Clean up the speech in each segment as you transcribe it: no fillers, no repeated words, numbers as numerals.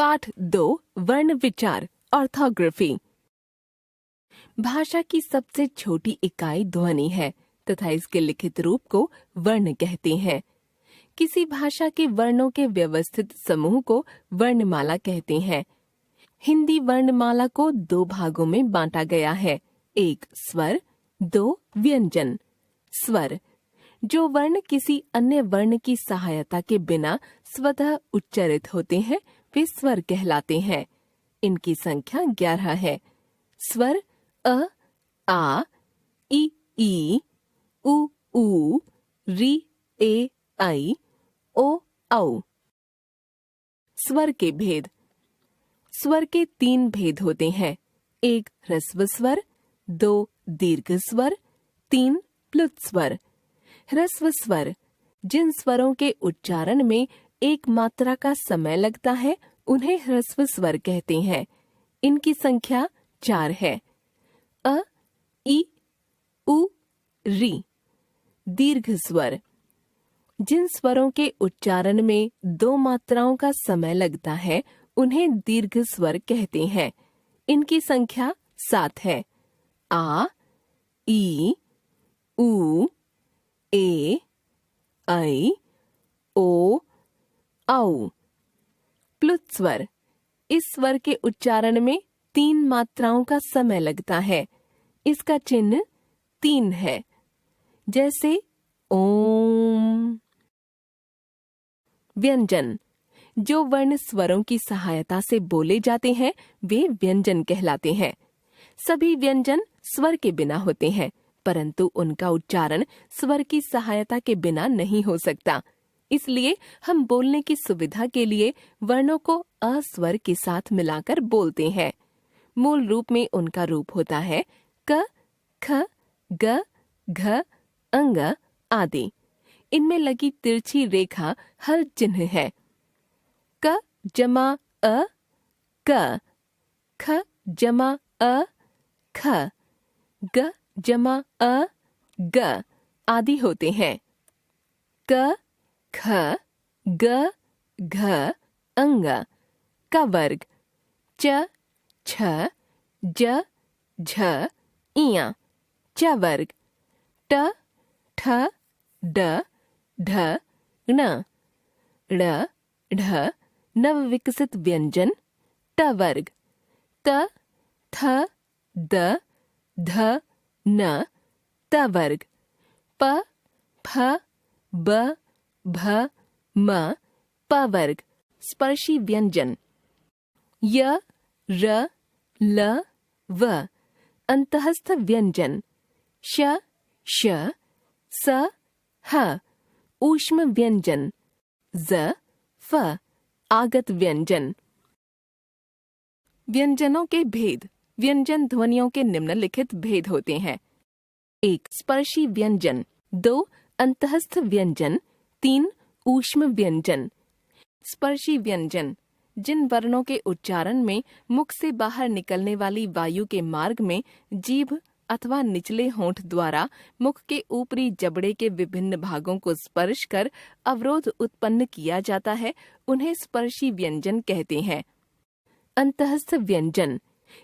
पाठ 2 वर्ण विचार ऑर्थोग्राफी। भाषा की सबसे छोटी इकाई ध्वनि है तथा इसके लिखित रूप को वर्ण कहते हैं। किसी भाषा के वर्णों के व्यवस्थित समूह को वर्णमाला कहते हैं। हिंदी वर्णमाला को 2 भागों में बांटा गया है, एक स्वर, 2 व्यंजन। स्वर, जो वर्ण किसी अन्य वर्ण की सहायता के बिना स्वतः उच्चारित होते हैं वे स्वर कहलाते हैं। इनकी संख्या 11 है। स्वर अ, आ, ई, उ, री, ए, आई, ओ, औ। स्वर के भेद। स्वर के 3 भेद होते हैं, एक ह्रस्व स्वर, 2 दीर्घ स्वर, 3 प्लुत स्वर। ह्रस्व स्वर, जिन स्वरों के उच्चारण में एक मात्रा का समय लगता है उन्हें ह्रस्व स्वर कहते हैं। इनकी संख्या 4 है। अ, ई, उ, री। दीर्घ स्वर, जिन स्वरों के उच्चारण में 2 मात्राओं का समय लगता है उन्हें दीर्घ स्वर कहते हैं। इनकी संख्या 7 है। आ, ई, उ, ए, ऐ, ओ, औ। प्लुत स्वर, इस स्वर के उच्चारण में 3 मात्राओं का समय लगता है। इसका चिन्ह 3 है, जैसे ओम। व्यंजन, जो वर्ण स्वरों की सहायता से बोले जाते हैं वे व्यंजन कहलाते हैं। सभी व्यंजन स्वर के बिना होते हैं, परंतु उनका उच्चारण स्वर की सहायता के बिना नहीं हो सकता। इसलिए हम बोलने की सुविधा के लिए वर्णों को अस्वर के साथ मिलाकर बोलते हैं। मूल रूप में उनका रूप होता है क, ख, ग, घ, अंग आदि। इनमें लगी तिरछी रेखा हल चिन्ह है। क जमा अ, क, ख जमा अ, ख, ग जमा अ, ग आदि होते हैं। क, ख, ग, घ, अंग का वर्ग। च, छ, ज, झ, इया च वर्ग। ट, ठ, ड, ढ, ण, ड़, ढ नव विकसित व्यंजन ट वर्ग। त, थ, द, ध, न त वर्ग। प, फ, ब, भ, म प वर्ग। स्पर्शी व्यंजन य, र, ल, व। अंतःस्थ व्यंजन श, श, स, ह। ऊष्म व्यंजन ज, फ। आगत व्यंजन। व्यंजनों के भेद। व्यंजन ध्वनियों के निम्नलिखित भेद होते हैं, 1 स्पर्शी व्यंजन, 2 अंतःस्थ व्यंजन, 3 ऊष्म व्यंजन। स्पर्शी व्यंजन, जिन वर्णों के उच्चारण में मुख से बाहर निकलने वाली वायु के मार्ग में जीभ अथवा निचले होंठ द्वारा मुख के ऊपरी जबड़े के विभिन्न भागों को स्पर्श कर अवरोध उत्पन्न किया जाता है, उन्हें स्पर्शी व्यंजन कहते हैं। अंतःस्थ व्यंजन,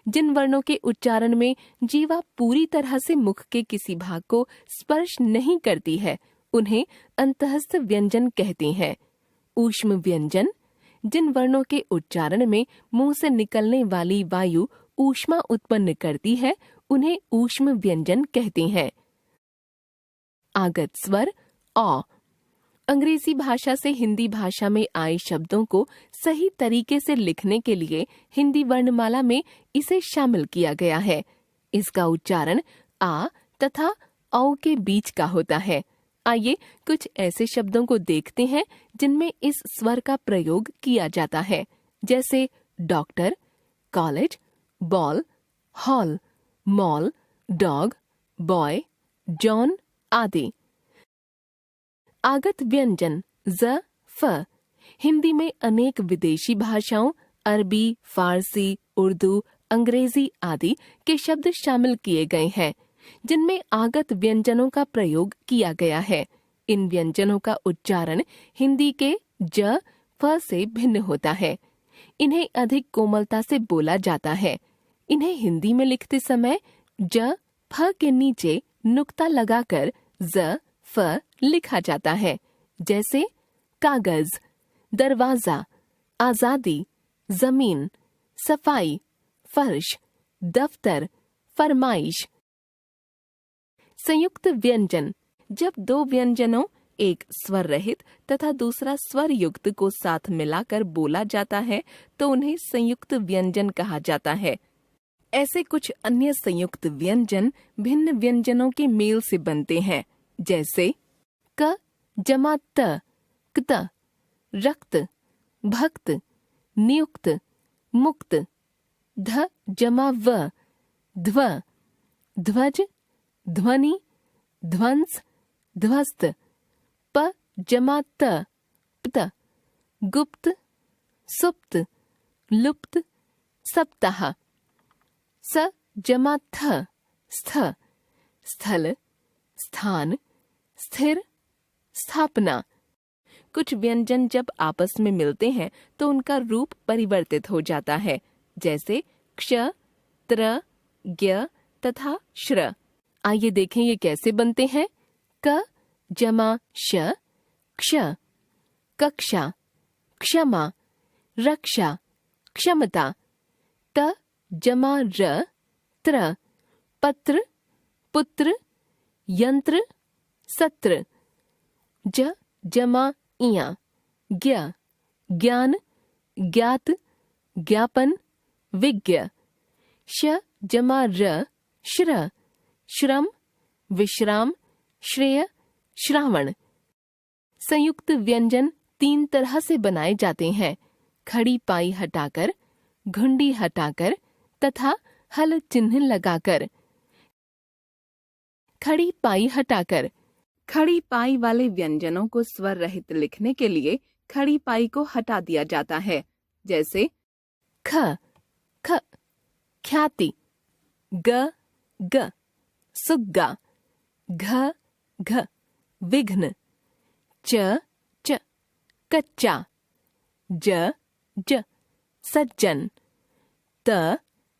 जिन वर्णों के उच्चारण में जीवा पूरी तरह से मुख के किसी भाग को स्पर्श नहीं करती है उन्हें अंतःस्थ व्यंजन कहते हैं। ऊष्म व्यंजन, जिन वर्णों के उच्चारण में मुंह से निकलने वाली वायु ऊष्मा उत्पन्न करती है उन्हें ऊष्म व्यंजन कहते हैं। आगत स्वर अ। अंग्रेजी भाषा से हिंदी भाषा में आए शब्दों को सही तरीके से लिखने के लिए हिंदी वर्णमाला में इसे शामिल किया गया है। इसका उच्चारण आ तथा औ के बीच का होता है। आइए कुछ ऐसे शब्दों को देखते हैं जिनमें इस स्वर का प्रयोग किया जाता है, जैसे doctor, college, ball, hall, mall, dog, boy, John आदि। आगत व्यंजन ज, फ। हिंदी में अनेक विदेशी भाषाओं अरबी, फारसी, उर्दू, अंग्रेजी आदि के शब्द शामिल किए गए हैं जिनमें आगत व्यंजनों का प्रयोग किया गया है। इन व्यंजनों का उच्चारण हिंदी के ज, फ से भिन्न होता है। इन्हें अधिक कोमलता से बोला जाता है। इन्हें हिंदी में लिखते समय ज फ के नीचे नुक्ता लगाकर ज फ लिखा जाता है, जैसे कागज, दरवाजा, आजादी, जमीन, सफाई, फर्श, दफ्तर, फरमाइश। संयुक्त व्यंजन। जब दो व्यंजनों, एक स्वर रहित तथा दूसरा स्वर युक्त को साथ मिलाकर बोला जाता है तो उन्हें संयुक्त व्यंजन कहा जाता है। ऐसे कुछ अन्य संयुक्त व्यंजन भिन्न व्यंजनों के मेल से बनते हैं, जैसे क जमा त, क्त, रक्त, भक्त, नियुक्त, मुक्त, ध जमा व, ध्व, ध्वज, ध्वनि, ध्वंस, ध्वस्त, प जमा त, pt, गुप्त, सुप्त, लुप्त, सप्ताह। स जमा थ, स्थ, स्थल, स्थान, स्थिर, स्थापना। कुछ व्यंजन जब आपस में मिलते हैं तो उनका रूप परिवर्तित हो जाता है, जैसे क्ष, त्र, ज्ञ तथा श्र। आइए देखें ये कैसे बनते हैं। क जमा श, क्ष, कक्षा, क्षमा, रक्षा, क्षमता। त जमा र, त्र, पत्र, पुत्र, यंत्र, सत्र। ज जमा इया, ज्ञ, ज्ञान, ज्ञात, ज्ञापन, विज्ञ। श जमा र, श्र, श्रम, विश्राम, श्रेय, श्रावण। संयुक्त व्यंजन 3 तरह से बनाए जाते हैं, खड़ी पाई हटाकर, घुंडी हटाकर तथा हल चिन्ह लगाकर। खड़ी पाई हटाकर। खड़ी पाई वाले व्यंजनों को स्वर रहित लिखने के लिए खड़ी पाई को हटा दिया जाता है, जैसे ख, ख, ख्याति, ग, ग, सुग्गा, घ, घ, विघ्न, च, च, कच्चा, ज, ज, सज्जन, त,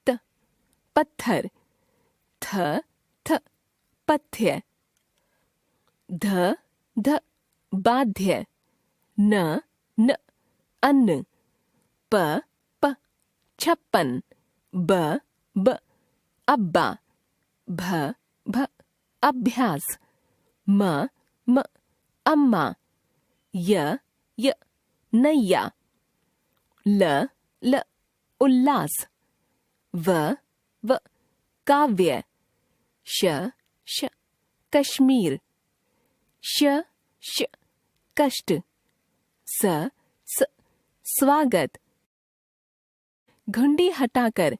त, पत्थर, थ, थ, पथ्य, ध, ध, बाध्य, न, न, अन्न, प, प, छप्पन, ब, ब, अब्बा, भ, भ, अभ्यास, म, म, अम्मा, य, य, नैया, ल, ल, उल्लास, व, व, काव्य, श, श, कश्मीर, श, श, कष्ट, स, स, स्वागत। घुंडी हटाकर।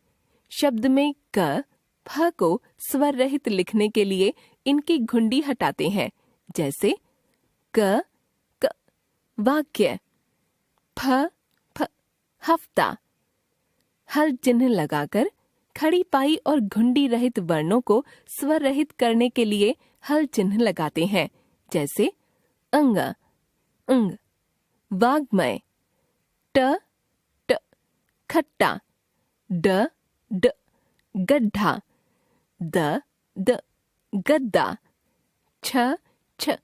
शब्द में क, फ को स्वर रहित लिखने के लिए इनकी घुंडी हटाते हैं, जैसे क, क, वाक्य, फ, फ, हफ्ता। हल चिन्ह लगाकर खड़ी पाई और घुंडी रहित वर्णों को स्वर रहित करने के लिए हल चिन्ह लगाते हैं, जैसे अंग, अंग, वाग्मय, ट, ट, खट्टा, ड, ड, गड्ढा, द, द, गद्दा, छ, छ,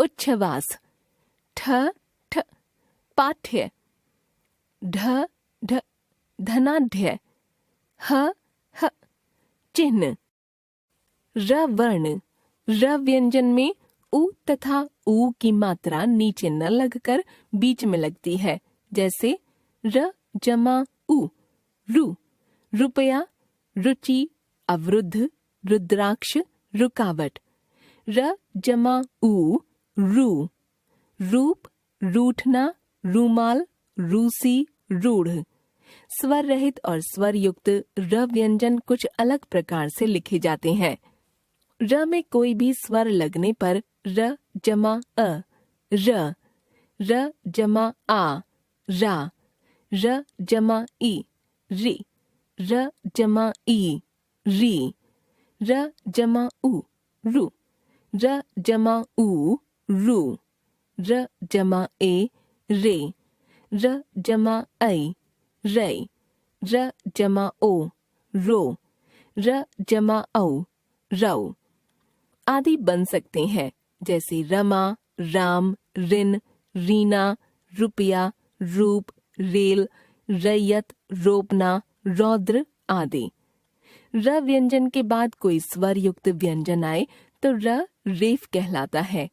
उच्छ्वास, ठ, ठ, पाठ्य, ढ, ढ, धनाढ्य, ह, ह, चिन्ह। र वर्ण। र व्यंजन में उ तथा ऊ की मात्रा नीचे न लगकर बीच में लगती है, जैसे र जमा उ, रु, रुपया, रुचि, अवरुद्ध, रुद्राक्ष, रुकावट। र जमा उ, रू, रूप, रूठना, रूमाल, रूसी, रूढ़। स्वर रहित और स्वर युक्त र व्यंजन कुछ अलग प्रकार से लिखे जाते हैं। र में कोई भी स्वर लगने पर र जमा अ, र, र जमा आ, रा, र जमा ई, री, र जमा ई, री, र जमा उ, रु, र जमा उ, रु, र जमा ए, रे, र जमा ऐ, रै, र जमा ओ, रो, र जमा औ, रौ आदि बन सकते हैं, जैसे रमा, राम, रिन, रीना, रुपया, रूप, रेल, रैयत, रोपना, रौद्र आदि। र व्यंजन के बाद कोई स्वर युक्त व्यंजन आए तो र रेफ कहलाता है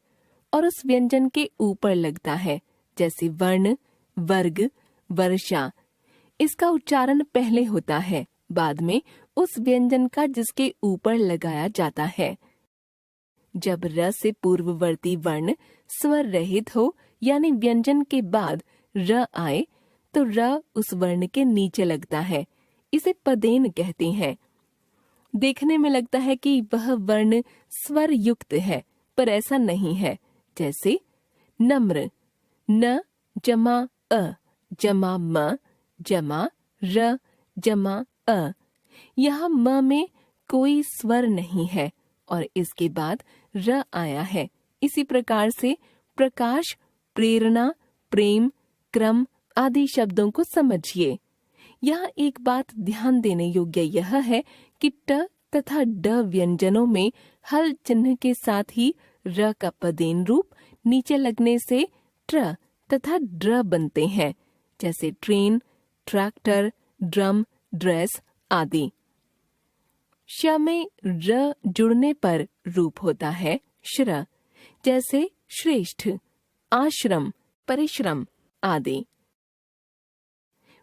और उस व्यंजन के ऊपर लगता है, जैसे वर्ण, वर्ग, वर्षा। इसका उच्चारण पहले होता है, बाद में उस व्यंजन का जिसके ऊपर लगाया जाता है। जब र से पूर्ववर्ती वर्ण स्वर रहित हो यानी व्यंजन के बाद र आए तो र उस वर्ण के नीचे लगता है। इसे पदेन कहते हैं। देखने में लगता है कि वह वर्ण स्वर युक्त है, पर ऐसा नहीं है। जैसे नम्र, न जमा अ जमा म जमा र जमा अ। यहाँ म में कोई स्वर नहीं है और इसके बाद र आया है। इसी प्रकार से प्रकाश, प्रेरणा, प्रेम, क्रम आदि शब्दों को समझिए। यहाँ एक बात ध्यान देने योग्य यह है कि ट तथा ड व्यंजनों में हल चिन्ह के साथ ही र का पदेन रूप नीचे लगने से ट्र तथा ड्र बनते हैं, जैसे ट्रेन, ट्रैक्टर, ड्रम, ड्रेस आदि। श में र जुड़ने पर रूप होता है श्र, जैसे श्रेष्ठ, आश्रम, परिश्रम आदि।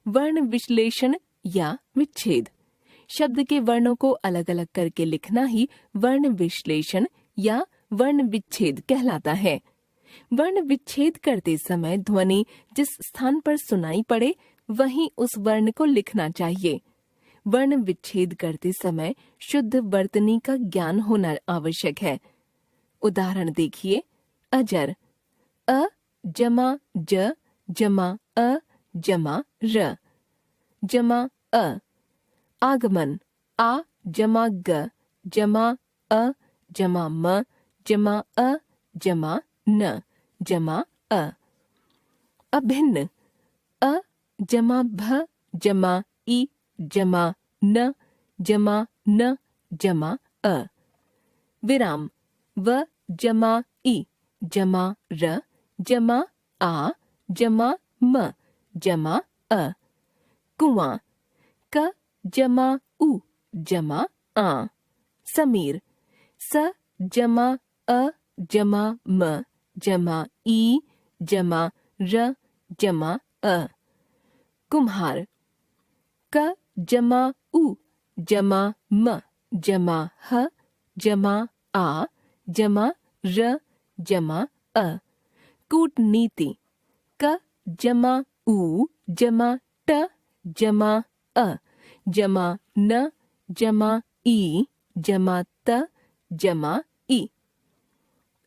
वर्ण विश्लेषण या विच्छेद। शब्द के वर्णों को अलग अलग करके लिखना ही वर्ण विश्लेषण या वर्ण विच्छेद कहलाता है। वर्ण विच्छेद करते समय ध्वनि जिस स्थान पर सुनाई पड़े वहीं उस वर्ण को लिखना चाहिए। वर्ण विच्छेद करते समय शुद्ध वर्तनी का ज्ञान होना आवश्यक है। उदाहरण देखिए। अजर, अ जमा ज जमा अ जमा र जमा अ। आगमन, आ जमा ग जमा अ जमा म जमा अ जमा न जमा अ। अभिन्न, अ जमा भ जमा ई जमा न जमा न जमा अ। विराम, व जमा ई जमा र जमा आ जमा म जमा अ। कुआं, क जमा उ जमा आ। समीर, स जमा अ जमा म जमा ई जमा र जमा अ। कुम्हार, क जमा उ जमा म जमा ह जमा आ जमा र जमा अ। कूटनीति, क जमा उ जमा ट जमा अ जमा न जमा ई जमा त जमा ई।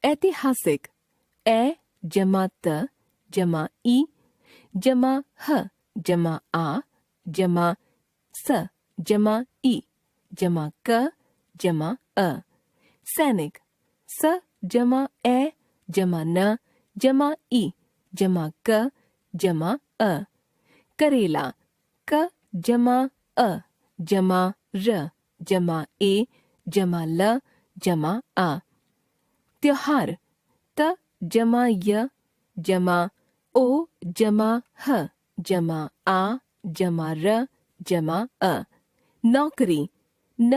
ऐतिहासिक, ए जमा त जमा ई जमा ह जमा आ जमा स जमा ई जमा क जमा अ। सैनिक, स जमा ए जमा न जमा ई जमा क जमा अ। करेला, क जमा अ जमा र जमा ए जमा ल जमा आ। त्योहार, त जमा य जमा ओ जमा ह जमा आ जमा र जमा अ। नौकरी, न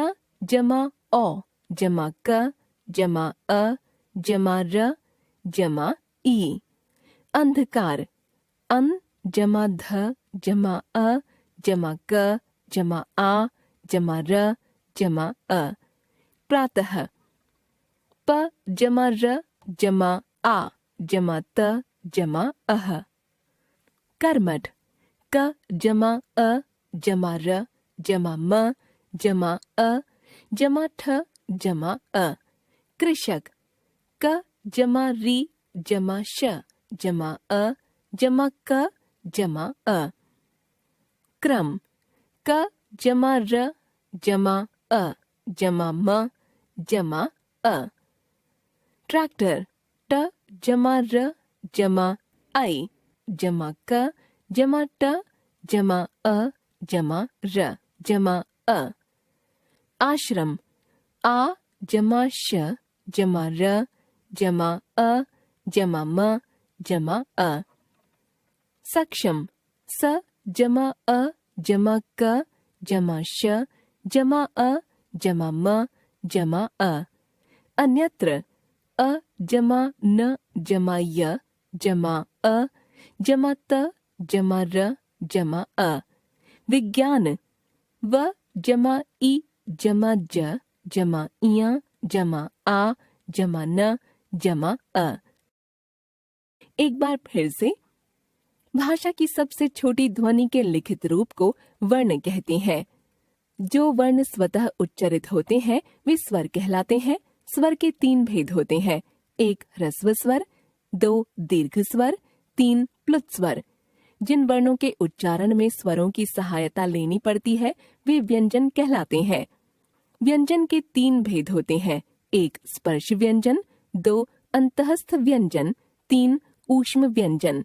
जमा ओ जमा क जमा अ जमा र जमा ई। अंधकार, अन जमा ध जमा अ जमा क जमा आ जमा र जमा अ। प्रातः, प जमा र जमा आ जमा त जमा अह। कर्मठ, क जमा अ जमा र जमा म जमा अ जमा ठ जमा अ। कृषक, क जमा री जमा श जमा अ जमा क जमा अ। क्रम, क जमा र जमा अ जमा म जमा अ। ट्रैक्टर, ट जमा र जमा आई जमा क जमा ट जमा अ जमा र जमा अ। आश्रम आ जमा श जमा र जमा अ जमा म जमा अ। सक्षम स जमा अ जमा क जमा श जमा अ जमा म जमा अ। अन्यत्र अ जमा न जमा य जमा अ जमा त जमा र जमा अ। विज्ञान व जमा ई जमा ज जमा इया जमा आ जमा न जमा अ। एक बार फिर से, भाषा की सबसे छोटी ध्वनि के लिखित रूप को वर्ण कहते हैं। जो वर्ण स्वतः उच्चारित होते हैं वे स्वर कहलाते हैं। स्वर के 3 भेद होते हैं, 1 ह्रस्व स्वर, 2 दीर्घ स्वर, 3 प्लुत स्वर। जिन वर्णों के उच्चारण में स्वरों की सहायता लेनी पड़ती है वे व्यंजन कहलाते हैं। व्यंजन के 3 भेद होते हैं, 1 स्पर्श व्यंजन, 2 अंतःस्थ व्यंजन, 3 ऊष्म व्यंजन।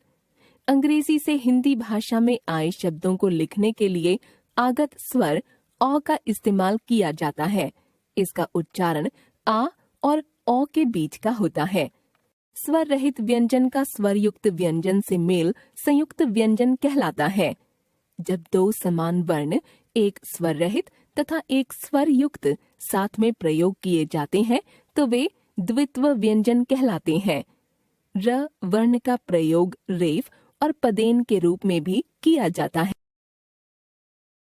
अंग्रेजी से हिंदी भाषा में आए शब्दों को लिखने के लिए आगत स्वर औ का इस्तेमाल किया जाता है। इसका उच्चारण आ और औ के बीच का होता है। स्वर रहित व्यंजन का स्वर युक्त व्यंजन से मेल संयुक्त व्यंजन कहलाता है। जब 2 समान वर्ण, एक स्वर रहित तथा एक स्वर युक्त साथ में प्रयोग किए जाते हैं तो वे द्वित्व व्यंजन कहलाते हैं। र वर्ण का प्रयोग रेफ और पदेन के रूप में भी किया जाता है।